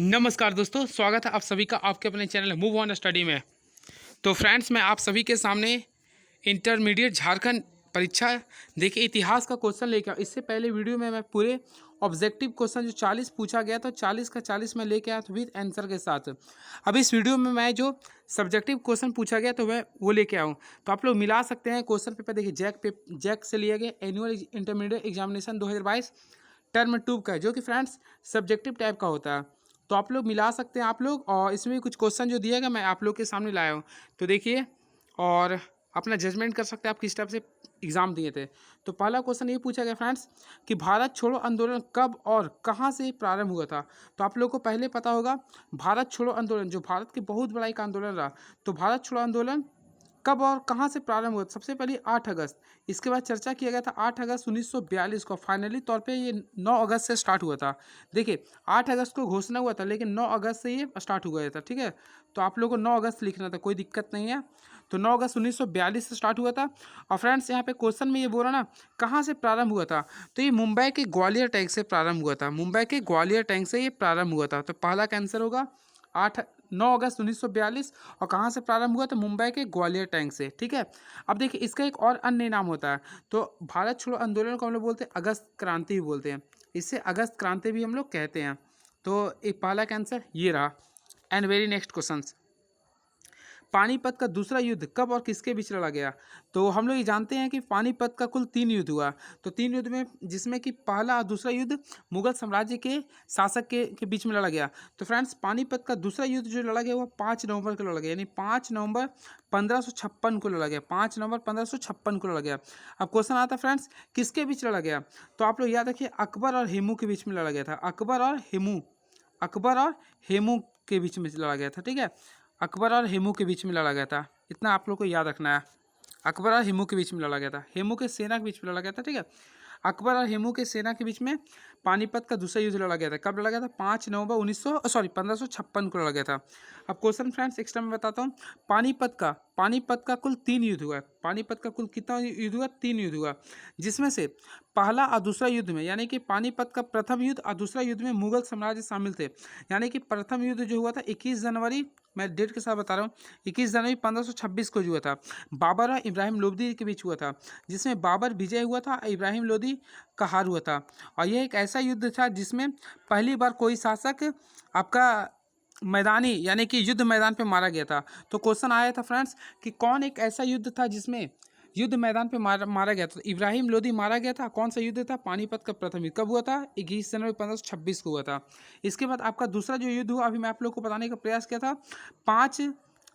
नमस्कार दोस्तों, स्वागत है आप सभी का आपके अपने चैनल मूव ऑन स्टडी में। तो फ्रेंड्स, मैं आप सभी के सामने इंटरमीडिएट झारखंड परीक्षा देखिए इतिहास का क्वेश्चन लेकर आया। इससे पहले वीडियो में मैं पूरे ऑब्जेक्टिव क्वेश्चन जो 40 पूछा गया तो 40 का 40 में लेके आया तो विद आंसर के साथ। अब इस वीडियो में मैं जो सब्जेक्टिव क्वेश्चन पूछा गया तो मैं वो लेके आऊँ। तो आप लोग मिला सकते हैं क्वेश्चन पेपर। देखिए जैक से लिया गया एनुअल इंटरमीडिएट एग्जामिनेशन 2022 टर्म 2 का, जो कि फ्रेंड्स सब्जेक्टिव टाइप का होता है। तो आप लोग मिला सकते हैं आप लोग, और इसमें भी कुछ क्वेश्चन जो दिया गया मैं आप लोग के सामने लाया हूँ। तो देखिए और अपना जजमेंट कर सकते हैं आप किस टाइप से एग्ज़ाम दिए थे। तो पहला क्वेश्चन ये पूछा गया फ्रेंड्स कि भारत छोड़ो आंदोलन कब और कहाँ से प्रारंभ हुआ था। तो आप लोग को पहले पता होगा भारत छोड़ो आंदोलन जो भारत के बहुत बड़ा एक आंदोलन रहा। तो भारत छोड़ो आंदोलन कब और कहाँ से प्रारंभ हुआ? सबसे पहले 8 अगस्त। इसके बाद चर्चा किया गया था 8 अगस्त 1942 को। फाइनली तौर पे ये 9 अगस्त से स्टार्ट हुआ था। देखिए 8 अगस्त को घोषणा हुआ था लेकिन 9 अगस्त से ये स्टार्ट हुआ था। ठीक है, तो आप लोगों को 9 अगस्त लिखना था, कोई दिक्कत नहीं है। तो 9 अगस्त 1942 से स्टार्ट हुआ था। और फ्रेंड्स यहाँ पे क्वेश्चन में ये बोला ना कहाँ से प्रारंभ हुआ था, तो ये मुंबई के ग्वालियर टैंक से प्रारंभ हुआ था। मुंबई के ग्वालियर टैंक से ये प्रारंभ हुआ था। तो पहला का आंसर होगा 9 अगस्त 1942। और कहाँ से प्रारंभ हुआ? तो मुंबई के ग्वालियर टैंक से। ठीक है, अब देखिए इसका एक और अन्य नाम होता है। तो भारत छोड़ो आंदोलन को हम लोग बोलते हैं अगस्त क्रांति भी बोलते हैं, इससे अगस्त क्रांति भी हम लोग कहते हैं। तो एक पहला का आंसर ये रहा। And very next question, Panipat का दूसरा युद्ध कब और किसके बीच लड़ा गया? तो हम लोग ये जानते हैं कि पानीपत का कुल 3 युद्ध हुआ। तो 3 युद्ध में जिसमें कि पहला और दूसरा युद्ध मुगल साम्राज्य के शासक के बीच में लड़ा गया। तो फ्रेंड्स पानीपत का दूसरा युद्ध जो लड़ा गया वो 5 नवंबर को लड़ा गया, यानी 5 नवंबर 1556 को लड़ा गया। 5 नवंबर 1556 को लड़ा गया। अब क्वेश्चन आता है फ्रेंड्स किसके बीच लड़ा गया? तो आप लोग याद रखिए अकबर और हेमू के बीच में लड़ा गया था। अकबर और हेमू के बीच में लड़ा गया था। ठीक है, अकबर और हेमू के बीच में लड़ा गया था, इतना आप लोग को याद रखना है। अकबर और हेमू के बीच में लड़ा गया था, हेमू के सेना के बीच में लड़ा गया था। ठीक है, अकबर और हेमू के सेना के बीच में पानीपत का दूसरा युद्ध लड़ा गया था। कब लड़ा गया था? 5 नवंबर 1556 को लड़ा गया था। अब क्वेश्चन फ्रेंड्स एक्स्ट्रा में बताता हूँ। पानीपत का कुल 3 युद्ध हुआ है। पानीपत का कुल कितना युद्ध हुआ? 3 युद्ध हुआ, जिसमें से पहला और दूसरा युद्ध में, यानी कि पानीपत का प्रथम युद्ध और दूसरा युद्ध में मुगल साम्राज्य शामिल थे। यानी कि प्रथम युद्ध जो हुआ था 21 जनवरी, मैं डेट के साथ बता रहा हूँ, 21 जनवरी 1526 को जो हुआ था, बाबर और इब्राहिम लोदी के बीच हुआ था, जिसमें बाबर विजय हुआ था, इब्राहिम लोदी का हार हुआ था। और यह एक ऐसा युद्ध था जिसमें पहली बार कोई शासक आपका मैदानी यानी कि युद्ध मैदान पे मारा गया था। तो क्वेश्चन आया था फ्रेंड्स कि कौन एक ऐसा युद्ध था जिसमें युद्ध मैदान पे मारा गया था? तो इब्राहिम लोदी मारा गया था। कौन सा युद्ध था? पानीपत का प्रथम युद्ध। कब हुआ था? 21 जनवरी 1526 को हुआ था। इसके बाद आपका दूसरा जो युद्ध हुआ अभी मैं आप लोग को बताने का प्रयास किया था, 5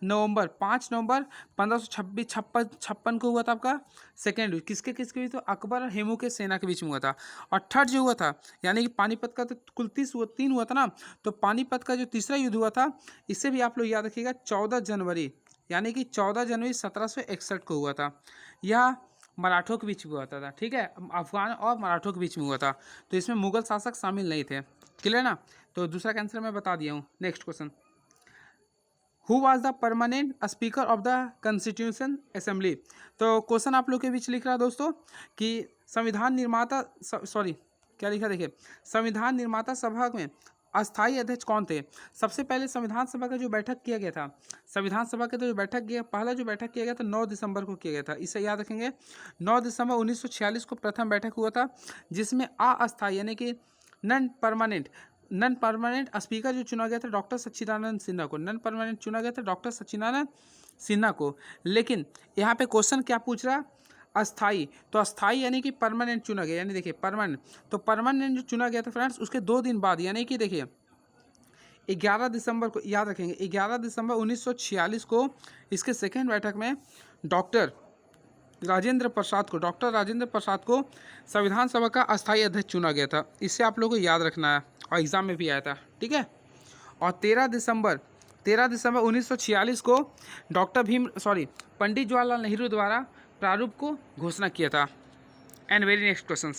नवंबर 1556 को हुआ था आपका सेकेंड युद्ध। किसके बीच? तो अकबर और हेमू के सेना के बीच में हुआ था। और थर्ड जो हुआ था, यानी कि पानीपत का तो कुल 3 हुआ था ना, तो पानीपत का जो तीसरा युद्ध हुआ था इससे भी आप लोग याद रखिएगा 14 जनवरी, यानी कि 14 जनवरी 1761 को हुआ था। यह मराठों के बीच में हुआ था। ठीक है, अफगान और मराठों के बीच में हुआ था। तो इसमें मुगल शासक शामिल नहीं थे। क्लियर ना? तो दूसरा का आंसर मैं बता दिया हूँ। Next question, who was the permanent speaker of the constitution assembly? तो क्वेश्चन आप लोग के बीच लिख रहा है दोस्तों कि संविधान निर्माता क्या लिखा देखिए, संविधान निर्माता सभा में अस्थायी अध्यक्ष कौन थे? सबसे पहले संविधान सभा का जो बैठक किया गया था, संविधान सभा का जो बैठक किया, पहला जो बैठक किया गया था 9 दिसंबर को किया गया था। इसे याद रखेंगे, 9 दिसंबर 1946 को प्रथम बैठक हुआ था, जिसमें अस्थायी यानी कि नॉन परमानेंट स्पीकर जो चुना गया था डॉक्टर सच्चिदानंद सिन्हा को। नॉन परमानेंट चुना गया था डॉक्टर सच्चिदानंद सिन्हा को। लेकिन यहाँ पे क्वेश्चन क्या पूछ रहा? अस्थाई। तो अस्थाई यानी कि परमानेंट चुना गया, यानी देखिए परमानेंट, तो परमानेंट जो चुना गया था फ्रेंड्स उसके 2 दिन बाद, यानी कि देखिए 11 दिसंबर को, याद रखेंगे 11 दिसंबर 1946 को इसके सेकेंड बैठक में डॉक्टर राजेंद्र प्रसाद को संविधान सभा का अस्थायी अध्यक्ष चुना गया था। इससे आप लोगों को याद रखना है और एग्जाम में भी आया था। ठीक है, और 13 दिसंबर 1946 को पंडित जवाहरलाल नेहरू द्वारा प्रारूप को घोषणा किया था। And very next question,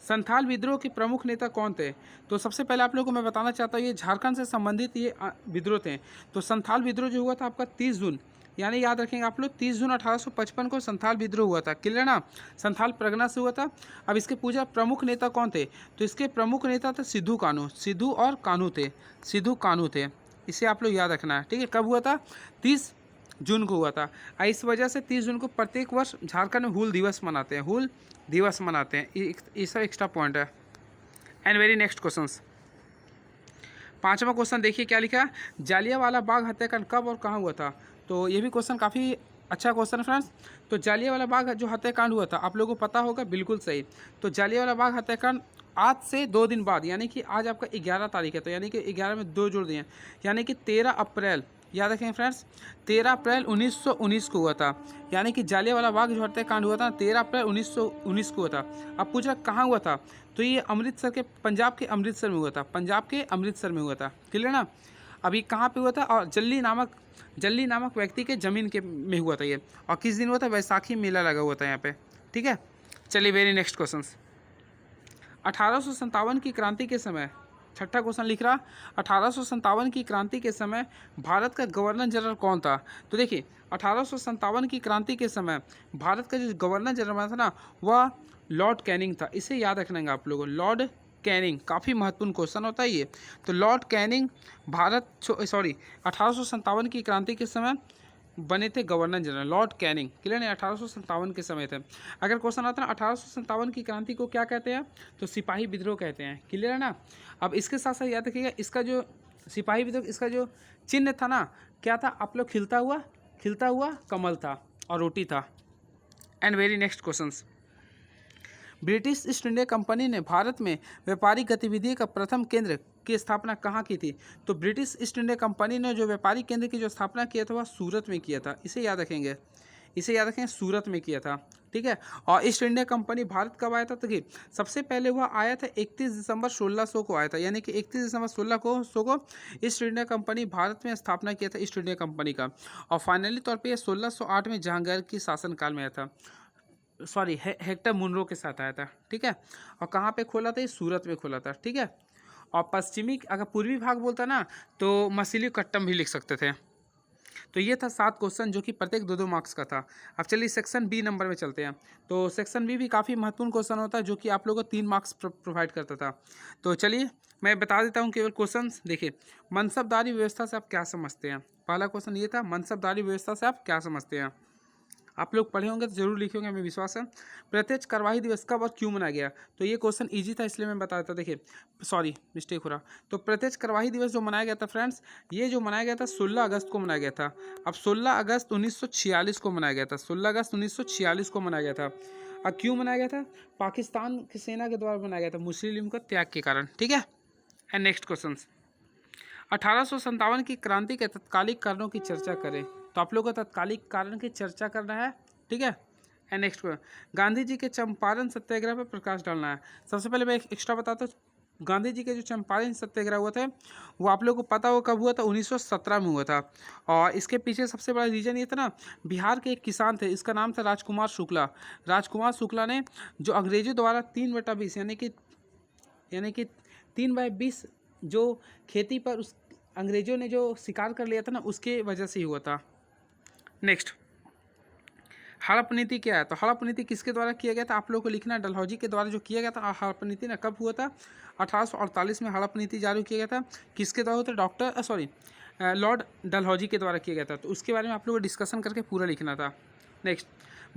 Santhal विद्रोह के प्रमुख नेता कौन थे? तो सबसे पहले आप लोगों को मैं बताना चाहता हूँ ये झारखंड से संबंधित ये विद्रोह थे। तो संथाल विद्रोह जो हुआ था आपका 30 जून, यानी याद रखेंगे आप लोग 30 जून 1855 को संथाल विद्रोह हुआ था, क्लियर ना, संथाल परगना से हुआ था। अब इसके पूछा प्रमुख नेता कौन थे, तो इसके प्रमुख नेता थे सिद्धू कान्हू, सिद्धू और कान्हू थे, सिद्धू कान्हू थे, इसे आप लोग याद रखना है, ठीक है। कब हुआ था, 30 जून को हुआ था। इस वजह से 30 जून को प्रत्येक वर्ष झारखंड में हूल दिवस मनाते हैं, हूल दिवस मनाते हैं, ये सब एक्स्ट्रा पॉइंट है। एंड वेरी नेक्स्ट क्वेश्चन, 5वां क्वेश्चन देखिए क्या लिखा है, जालियांवाला बाग हत्याकांड कब और कहाँ हुआ था। तो ये भी क्वेश्चन काफ़ी अच्छा क्वेश्चन है फ्रेंड्स। तो जालियांवाला बाग जो हत्याकांड हुआ था आप लोगों को पता होगा, बिल्कुल सही। तो जालियांवाला बाग हत्याकांड आज से 2 दिन बाद, यानी कि आज आपका 11 तारीख है, तो यानी कि 11 में 2 जोड़ दिए, यानी कि 13 अप्रैल, याद रखें फ्रेंड्स, 13 अप्रैल 1919 को हुआ था। यानी कि जालियांवाला बाग जो हत्याकांड हुआ था 13 अप्रैल 1919 को हुआ था। अब पूछ रहा कहाँ हुआ था, तो ये अमृतसर के, पंजाब के अमृतसर में हुआ था, पंजाब के अमृतसर में हुआ था, क्लियर ना। अभी कहाँ पे हुआ था, और जल्ली नामक व्यक्ति के ज़मीन के में हुआ था ये, और किस दिन हुआ था, वैसाखी मेला लगा हुआ था यहाँ पे, ठीक है। चलिए वेरी नेक्स्ट क्वेश्चन, 1857 की क्रांति के समय, छठा क्वेश्चन लिख रहा, 1857 की क्रांति के समय भारत का गवर्नर जनरल कौन था। तो देखिए 1857 की क्रांति के समय भारत का जो गवर्नर जनरल था ना, वह लॉर्ड कैनिंग था, इसे याद रखना है आप लोगों को, लॉर्ड कैनिंग, काफ़ी महत्वपूर्ण क्वेश्चन होता है ये। तो लॉर्ड कैनिंग 1857 की क्रांति के समय बने थे governor general, Lord Canning, clear है, 1857 के समय थे। अगर क्वेश्चन आता है ना 1857 की क्रांति को क्या कहते हैं, तो सिपाही विद्रोह कहते हैं, क्लियर है ना। अब इसके साथ साथ याद रखिएगा, इसका जो सिपाही विद्रोह, इसका जो चिन्ह था ना, क्या था आप लोग, खिलता हुआ कमल था और रोटी था। And very next question, British east India company ने भारत में व्यापारिक गतिविधि का प्रथम केंद्र की स्थापना कहाँ की थी। तो ब्रिटिश ईस्ट इंडिया कंपनी ने जो व्यापारिक केंद्र की जो स्थापना किया था वह सूरत में किया था, इसे याद रखेंगे, सूरत में किया था, ठीक है। और ईस्ट इंडिया कंपनी भारत कब आया था, तो कि सबसे पहले वह आया था 31 दिसंबर 1600 को आया था, यानी कि 31 दिसंबर 1600 को ईस्ट इंडिया कंपनी भारत में स्थापना किया था ईस्ट इंडिया कंपनी का। और फाइनली तौर पर यह 1608 में जहांगीर की शासनकाल में आया था, सॉरी हेक्टर मुनरो के साथ आया था, ठीक है। और कहाँ पे खोला था, ये सूरत में खोला था, ठीक है। और पश्चिमी, अगर पूर्वी भाग बोलता ना तो मछलीपट्टनम भी लिख सकते थे। तो ये था 7 क्वेश्चन जो कि प्रत्येक 2-2 मार्क्स का था। अब चलिए सेक्शन बी नंबर में चलते हैं। तो सेक्शन बी भी काफ़ी महत्वपूर्ण क्वेश्चन होता है जो कि आप लोगों को 3 मार्क्स प्रोवाइड करता था। तो चलिए मैं बता देता हूँ केवल क्वेश्चन। देखिए, मनसबदारी व्यवस्था से आप क्या समझते हैं। पहला क्वेश्चन ये था, मनसबदारी व्यवस्था से आप क्या समझते हैं। आप लोग पढ़े होंगे तो जरूर लिखे होंगे, हमें विश्वास है। प्रत्यक्ष कार्यवाही दिवस कब और क्यों मनाया गया, तो ये क्वेश्चन इजी था इसलिए मैं बता देता। देखिए सॉरी मिस्टेक हो रहा। तो प्रत्यक्ष कार्यवाही दिवस जो मनाया गया था फ्रेंड्स, ये जो मनाया गया था 16 अगस्त को मनाया गया था। अब 16 अगस्त 1946 को मनाया गया था, 16 अगस्त 1946 को मनाया गया था। अब क्यों मनाया गया था, पाकिस्तान की सेना के द्वारा बनाया गया था, मुस्लिम लीग का त्याग के कारण, ठीक है। एंड नेक्स्ट क्वेश्चन, 1857 की क्रांति के तत्कालिक कारणों की चर्चा करें। तो आप लोगों को तत्कालिक कारण की चर्चा करना है, ठीक है। And next question, Gandhi ji के चंपारण सत्याग्रह पर प्रकाश डालना है। सबसे पहले मैं एक एक्स्ट्रा बताता हूँ, गांधी जी के जो चंपारण सत्याग्रह हुआ था वो आप लोगों को पता हो कब हुआ था, 1917 में हुआ था। और इसके पीछे सबसे बड़ा रीज़न ये था ना, बिहार के एक किसान थे, इसका नाम था राजकुमार शुक्ला। राजकुमार शुक्ला ने जो अंग्रेजों द्वारा 3/20 यानी कि 3/20 जो खेती पर उस अंग्रेजों ने जो शिकार कर लिया था ना, उसके वजह से ही हुआ था। नेक्स्ट, हड़प नीति क्या है, तो हड़प नीति किसके द्वारा किया गया था, आप लोगों को लिखना है, डलहौजी के द्वारा जो किया गया था हड़प नीति ना, कब हुआ था, 1848 में हड़प नीति जारी किया गया था। किसके द्वारा होता, लॉर्ड डलहौजी के द्वारा किया गया था। तो उसके बारे में आप लोगों को डिस्कशन करके पूरा लिखना था। नेक्स्ट,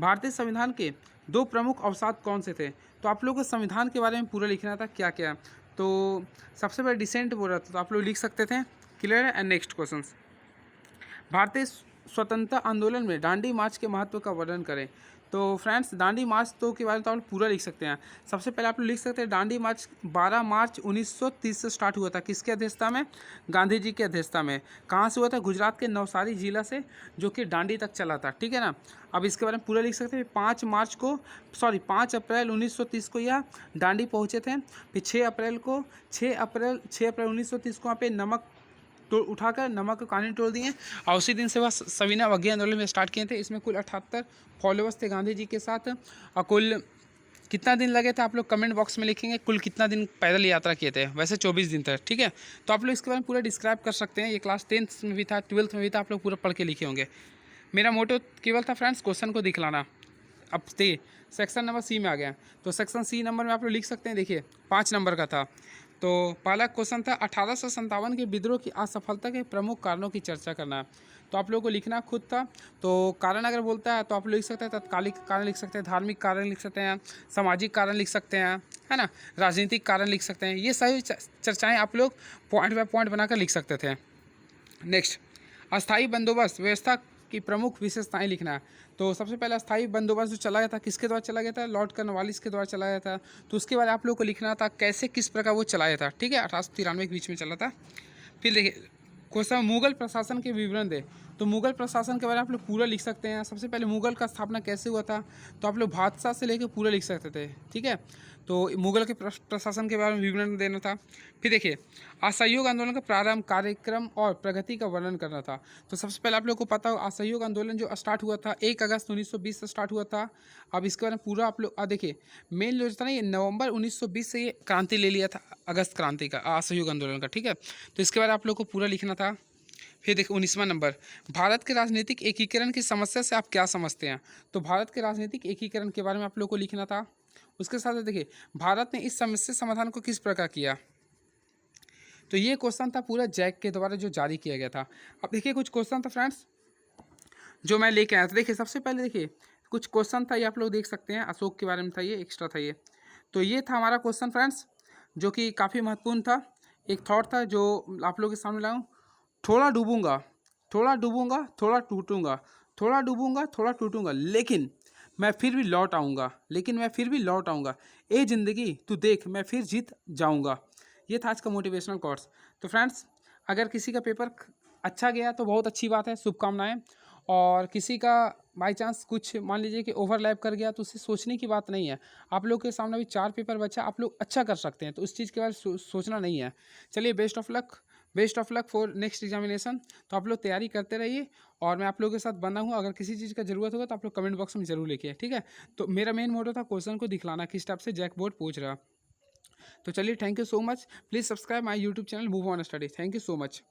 भारतीय संविधान के 2 प्रमुख अवसाद कौन से थे, तो आप लोगों को संविधान के बारे में पूरा लिखना था क्या क्या। तो सबसे पहले डिसेंट बोल रहा था, तो आप लोग लिख सकते थे, क्लियर है। एंड नेक्स्ट क्वेश्चन, भारतीय स्वतंत्रता आंदोलन में दांडी मार्च के महत्व का वर्णन करें। तो फ्रेंड्स दांडी मार्च तो के बारे में तो आप लोग पूरा लिख सकते हैं। सबसे पहले आप लोग लिख सकते हैं दांडी मार्च 12 मार्च 1930 से स्टार्ट हुआ था, किसके अध्यक्षता में, गांधी जी की अध्यक्षता में। कहाँ से हुआ था, गुजरात के नवसारी जिला से, जो कि दांडी तक चला था, ठीक है ना। अब इसके बारे में पूरा लिख सकते हैं। 5 अप्रैल 1930 को यह दांडी पहुँचे थे। फिर 6 अप्रैल 1930 को वहाँ पे नमक तो उठाकर नमक का कानून तोड़ दिए, और उसी दिन से वह सविनय अवज्ञा आंदोलन में स्टार्ट किए थे। इसमें कुल 78 फॉलोअर्स थे गांधी जी के साथ। और कुल कितना दिन लगे थे, आप लोग कमेंट बॉक्स में लिखेंगे कुल कितना दिन पैदल यात्रा किए थे। वैसे 24 दिन तक, ठीक है। तो आप लोग इसके बारे में पूरा डिस्क्राइब कर सकते हैं। ये क्लास 10th में भी था, 12th में भी था, आप लोग पूरा पढ़ के लिखे होंगे। मेरा मोटो केवल था फ्रेंड्स क्वेश्चन को दिखलाना। अब देखिए सेक्शन नंबर सी में आ गया, तो सेक्शन सी नंबर में आप लोग लिख सकते हैं। देखिए 5 नंबर का था। तो पहला क्वेश्चन था 1857 के विद्रोह की असफलता के प्रमुख कारणों की चर्चा करना है। तो आप लोगों को लिखना खुद था। तो कारण अगर बोलता है तो आप लोग लिख सकते हैं तत्कालिक कारण लिख सकते हैं, धार्मिक कारण लिख सकते हैं, सामाजिक कारण लिख सकते हैं, है ना, राजनीतिक कारण लिख सकते हैं। ये सारी चर्चाएँ आप लोग पॉइंट बाय पॉइंट बनाकर लिख सकते थे। नेक्स्ट, अस्थाई बंदोबस्त व्यवस्था की प्रमुख विशेषताएं लिखना है। तो सबसे पहले अस्थाई बंदोबस्त जो चला गया था किसके द्वारा चला गया था? लॉर्ड कॉर्नवालिस के द्वारा चलाया था। तो उसके बाद आप लोग को लिखना था कैसे किस प्रकार वो चलाया था, ठीक है। 1893 के बीच में चला था। फिर देखिए क्वेश्चन मुगल प्रशासन के विवरण दे। तो मुगल प्रशासन के बारे में आप लोग पूरा लिख सकते हैं। सबसे पहले मुगल का स्थापना कैसे हुआ था, तो आप लोग बादशाह से लेकर पूरा लिख सकते थे, ठीक है। तो मुगल के प्रशासन के बारे में विवरण देना था। फिर देखिए असहयोग आंदोलन का प्रारंभ, कार्यक्रम और प्रगति का वर्णन करना था। तो सबसे पहले आप लोग को पता हो असहयोग आंदोलन जो स्टार्ट हुआ था 1 अगस्त 1920 से स्टार्ट हुआ था। अब इसके बारे में पूरा आप लोग देखिए मेन जो था ना ये नवंबर 1920 से ये क्रांति ले लिया था, अगस्त क्रांति का, असहयोग आंदोलन का, ठीक है। तो इसके बारे में आप लोग को पूरा लिखना था। फिर देखिए 19वां नंबर, भारत के राजनीतिक एकीकरण की समस्या से आप क्या समझते हैं? तो भारत के राजनीतिक एकीकरण के बारे में आप लोग को लिखना था। उसके साथ देखिए भारत ने इस समस्या समाधान को किस प्रकार किया। तो ये क्वेश्चन था पूरा जैक के द्वारा जो जारी किया गया था। अब देखिए कुछ क्वेश्चन था फ्रेंड्स जो मैं लेके आया था। देखिए सबसे पहले देखिए कुछ क्वेश्चन था, ये आप लोग देख सकते हैं, अशोक के बारे में था, ये एक्स्ट्रा था ये। तो ये था हमारा क्वेश्चन फ्रेंड्स जो कि काफ़ी महत्वपूर्ण था। एक थॉट था जो आप लोगों के सामने लाऊं, थोड़ा डूबूंगा, थोड़ा डूबूंगा, थोड़ा टूटूंगा, थोड़ा डूबूंगा, थोड़ा टूटूंगा, लेकिन मैं फिर भी लौट आऊँगा, लेकिन मैं फिर भी लौट आऊँगा, ए ज़िंदगी तू देख मैं फिर जीत जाऊँगा। ये था आज का मोटिवेशनल कोट्स। तो फ्रेंड्स अगर किसी का पेपर अच्छा गया तो बहुत अच्छी बात है, शुभकामनाएं। और किसी का बाई चांस कुछ मान लीजिए कि ओवरलैप कर गया तो उससे सोचने की बात नहीं है। आप लोग के सामने भी 4 पेपर बचा, आप लोग अच्छा कर सकते हैं, तो उस चीज़ के बारे में सोचना नहीं है। चलिए best of luck, best of luck for next examination. तो आप लोग तैयारी करते रहिए और मैं आप लोगों के साथ बना हूँ। अगर किसी चीज़ का ज़रूरत होगा तो आप लोग कमेंट बॉक्स में ज़रूर लिखिए, ठीक है। तो मेरा मेन मोटो था क्वेश्चन को दिखलाना किस टाइप से जैक बोर्ड पूछ रहा। तो चलिए thank you so much, please subscribe my YouTube channel move on study. Thank you so much.